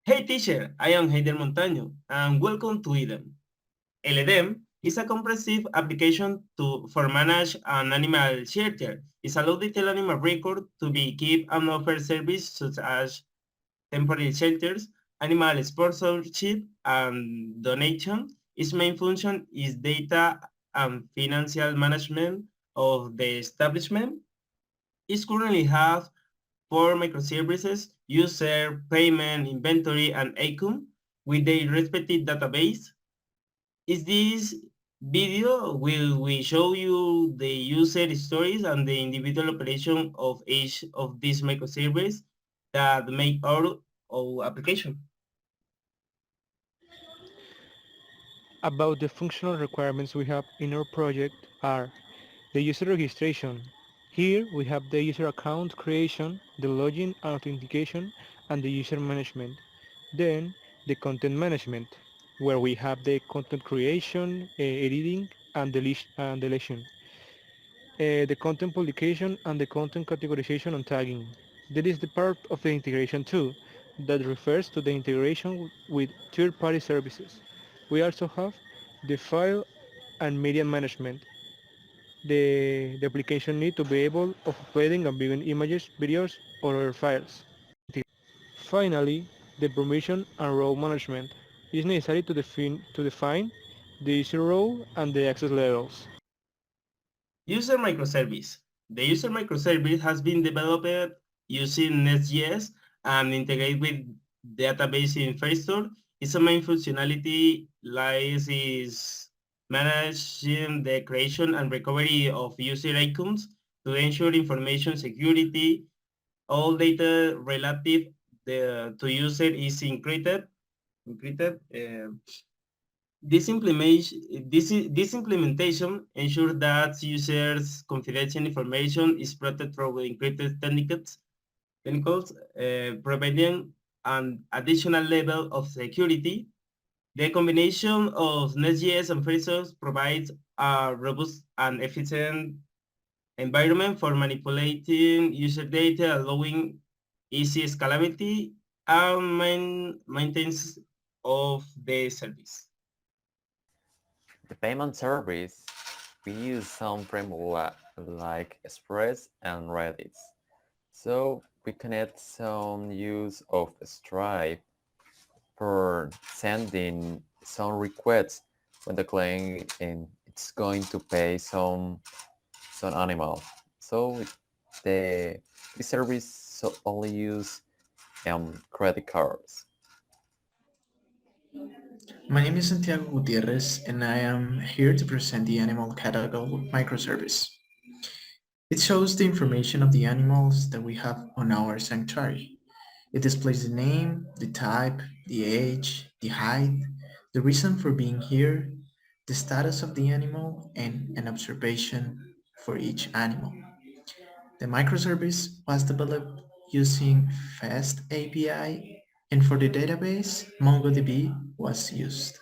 Hey teacher, I am Geider Montaño, and welcome to EDEM. LEDEM is a comprehensive application for manage an animal shelter. It allows detailed animal record to be kept and offer service such as temporary shelters, animal sponsorship, and donation. Its main function is data and financial management of the establishment. It currently has four microservices: user, payment, inventory, and ACUM with their respective database. In this video, will we show you the user stories and the individual operation of each of these microservices that make our application. About the functional requirements we have in our project are the user registration. Here we have the user account creation, the login and authentication, and the user management. Then the content management, where we have the content creation, editing, and deletion. The content publication and the content categorization and tagging. That is the part of the integration too, that refers to the integration with third-party services. We also have the file and media management. The application need to be able of uploading and viewing images, videos, or other files. Finally, the permission and role management. It is necessary to define the user role and the access levels. User microservice. The user microservice has been developed using Nest.js and integrate with database infrastructure. Its main functionality lies is managing the creation and recovery of user icons to ensure information security. All data relative to user is encrypted. This implementation ensures that users' confidential information is protected through encrypted technicals, providing an additional level of security. The combination of Nest.js and Phrasers provides a robust and efficient environment for manipulating user data, allowing easy scalability and maintenance of the service. The payment service, we use some framework like Express and Redis. So we connect some use of Stripe for sending some requests when the client it's going to pay some animal. So the this service only use credit cards. My name is Santiago Gutierrez and I am here to present the animal catalog microservice. It shows the information of the animals that we have on our sanctuary. It displays the name, the type, the age, the height, the reason for being here, the status of the animal, and an observation for each animal. The microservice was developed using FAST API, and for the database, MongoDB was used.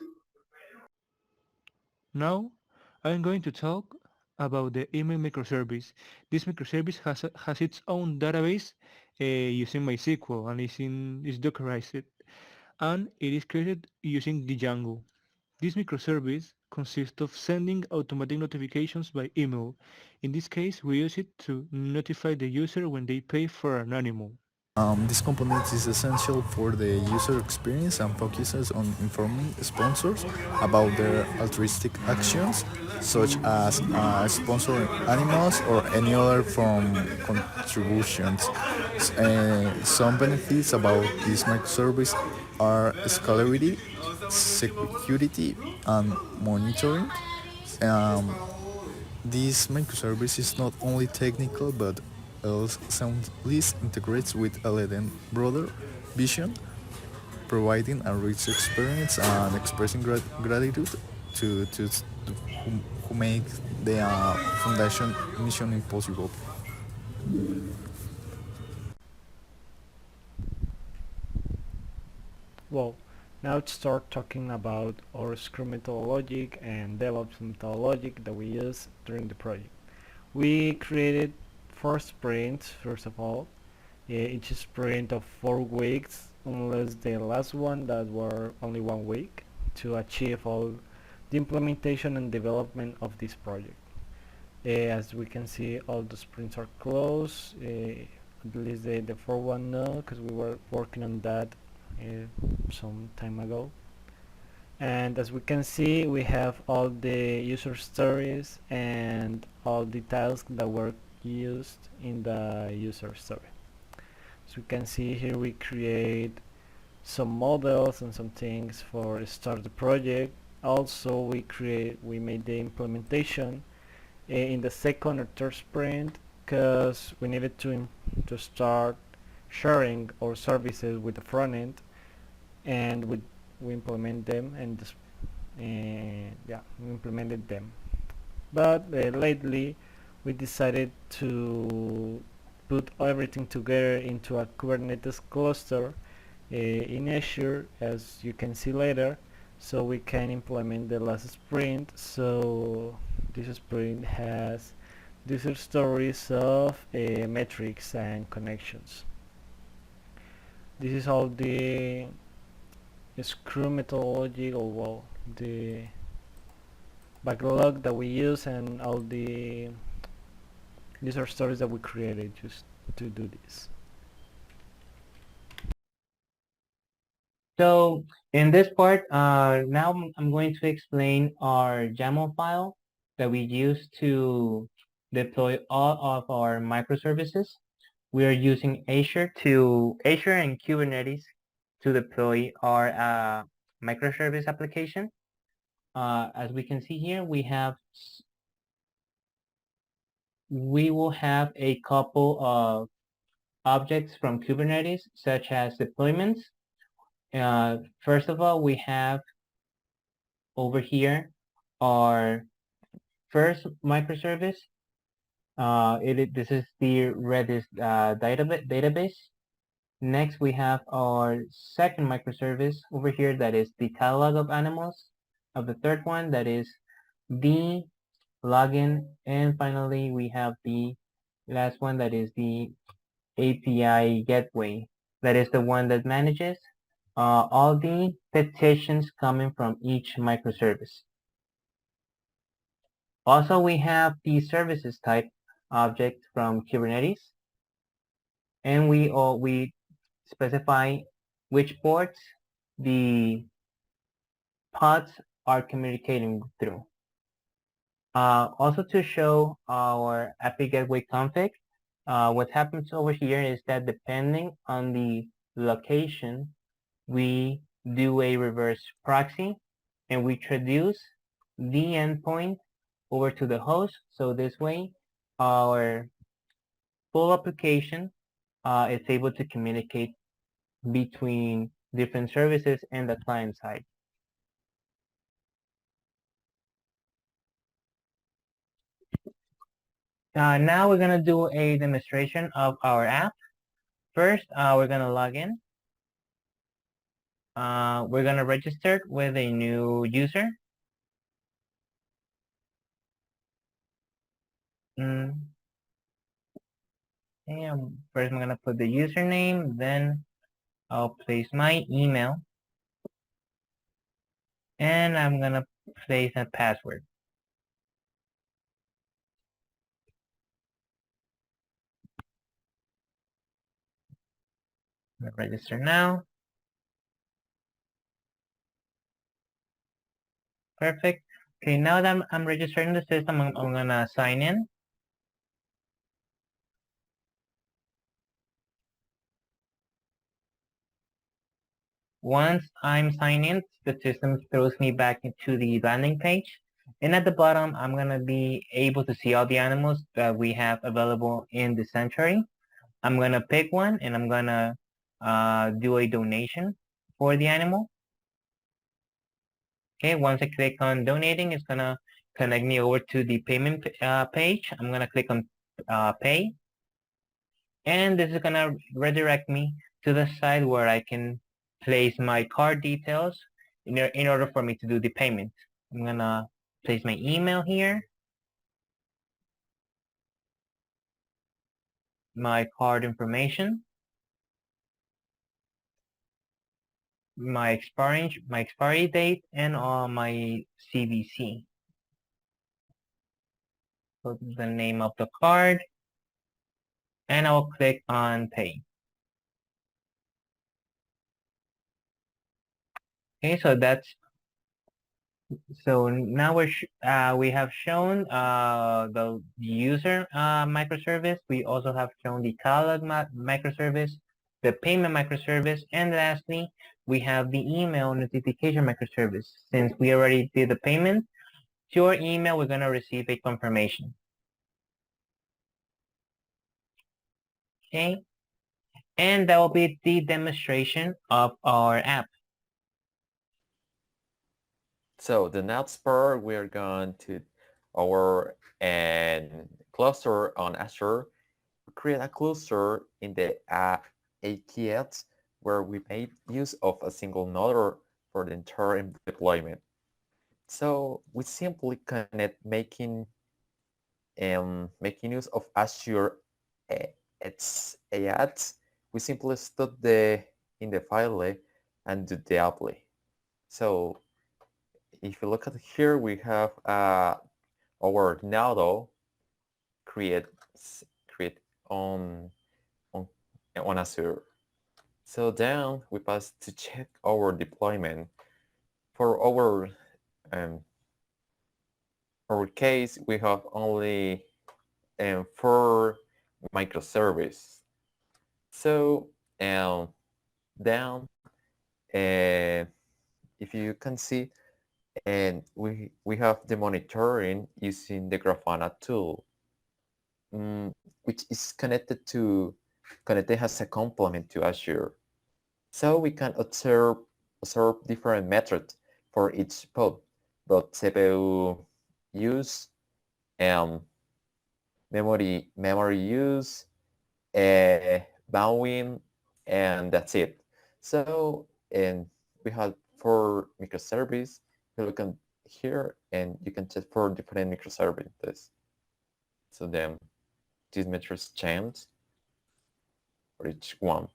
Now, I'm going to talk about the email microservice. This microservice has its own database using MySQL and is Dockerized, and it is created using Django. This microservice consists of sending automatic notifications by email. In this case, we use it to notify the user when they pay for an animal. This component is essential for the user experience and focuses on informing sponsors about their altruistic actions, such as sponsoring animals or any other from contributions. Some benefits about this microservice are scalability, security, and monitoring. Um, this microservice is not only technical but also soundly integrates with LLM broader vision, providing a rich experience and expressing gratitude to who make the foundation mission impossible. Well, now to start talking about our Scrum methodology and DevOps methodology that we use during the project. We created 4 sprints, first of all, each sprint of 4 weeks, unless the last one that were only 1 week to achieve all the implementation and development of this project. As we can see, all the sprints are closed, at least the fourth one no, because we were working on that some time ago. And as we can see, we have all the user stories and all the tasks that were used in the user story. So we can see here we create some models and some things for start the project. Also we made the implementation in the second or third sprint because we needed to start sharing our services with the front end, and we implement them and yeah, we implemented them. But lately we decided to put everything together into a Kubernetes cluster in Azure, as you can see later, so we can implement the last sprint. So this sprint has these stories of metrics and connections. This is all the Scrum methodology, or well, the backlog that we use and all the user stories that we created just to do this. So in this part, now I'm going to explain our YAML file that we use to deploy all of our microservices. We are using Azure and Kubernetes to deploy our microservice application. As we can see here, we will have a couple of objects from Kubernetes, such as deployments. First of all, we have over here our first microservice. This is the Redis database. Next, we have our second microservice over here, that is the catalog of animals. Of the third one, that is the login. And finally, we have the last one, that is the API gateway. That is the one that manages all the petitions coming from each microservice. Also, we have the services type object from Kubernetes, and we specify which ports the pods are communicating through. Also, to show our API gateway config, what happens over here is that depending on the location, we do a reverse proxy and we traduce the endpoint over to the host. So this way, our full application is able to communicate between different services and the client side. Now we're going to do a demonstration of our app. First, we're going to log in. We're going to register with a new user. Okay, first I'm going to put the username, then I'll place my email, and I'm going to place a password. I'm going to register now. Perfect. Okay, now that I'm registering the system, I'm going to sign in. Once I'm signed in, the system throws me back into the landing page. And at the bottom, I'm going to be able to see all the animals that we have available in the sanctuary. I'm going to pick one and I'm going to do a donation for the animal. Okay, once I click on donating, it's going to connect me over to the payment page. I'm going to click on pay. And this is going to redirect me to the side where I can place my card details in order for me to do the payment. I'm going to place my email here, my card information, my expiry date, and my CVC. Put the name of the card, and I'll click on pay. Okay, so now we have shown the user microservice. We also have shown the catalog microservice, the payment microservice, and lastly, we have the email notification microservice. Since we already did the payment, to your email, we're gonna receive a confirmation. Okay, and that will be the demonstration of our app. So the next part, we're going to our cluster on Azure. We create a cluster in the AKS where we made use of a single node for the entire deployment. So we simply connect making use of Azure its AADs. We simply start in the file and do the apply. So if you look at here, we have our node create on Azure. So then we pass to check our deployment. For our case, we have only 4 microservices. So down, if you can see, and we have the monitoring using the Grafana tool, which is connected as a complement to Azure. So we can observe different methods for each pod, both CPU use and memory use, bandwidth, and that's it. So and we have 4 microservices. You look at here, and you can check 4 different microservices. So then these metrics change for each one.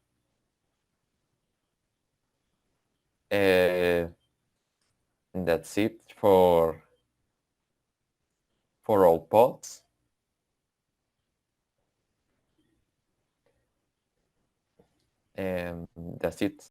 And that's it for all pods. And that's it.